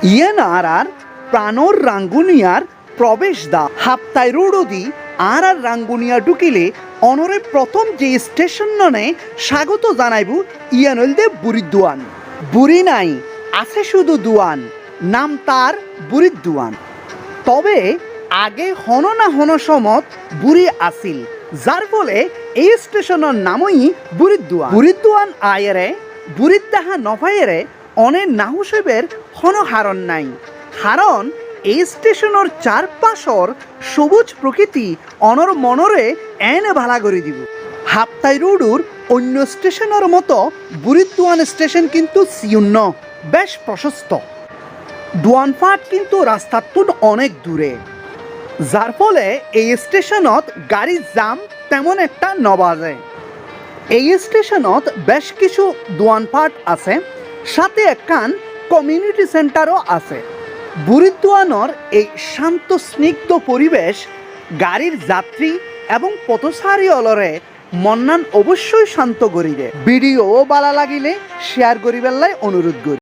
ইয়ান আর প্রাণর রাঙ্গুনিয়ার প্রবেশ দা হাপ্তায় রোডদি আর রাঙ্গুনিয়া ঢুকিলে অনরে প্রথম যে স্টেশন ননে স্বাগত জানাইবু ইয়ানলদে বুড়িদুয়ান। বুড়ি নাই আছে শুধু দুয়ান, নাম তার বুড়িদুয়ান। তবে আগে হন না হন সমত বুড়ি আসিল, যার ফলে এই স্টেশনের নামই বুড়িদুয়ান। বুড়িদুয়ান আয়েরে বুড়িদ দাহা নফাইয়েরে অনেক নাহুসেবের হন হারণ নাই, কারণ এই স্টেশনের চারপাশর সবুজ প্রকৃতি অনর মনরে এনে ভালা করে দিব। হাপ্তাই রোডুর অন্য স্টেশনের মতো বুড়িদুয়ান স্টেশন কিন্তু সিউন্ন বেশ প্রশস্ত। দুয়ানফাট কিন্তু রাস্তার তুন অনেক দূরে, যার ফলে এই স্টেশনত গাড়ির জাম তেমন একটা নবাজে। এই স্টেশনত বেশ কিছু দোয়ানপাট আছে, সাথে একখান কমিউনিটি সেন্টারও আছে। বুড়িদুয়ানর এই শান্ত স্নিগ্ধ পরিবেশ গাড়ির যাত্রী এবং পথচারী অলরে মন্নান অবশ্যই শান্ত করিবে। ভিডিও ভালো লাগিলে শেয়ার করিবার লাই অনুরোধ করি।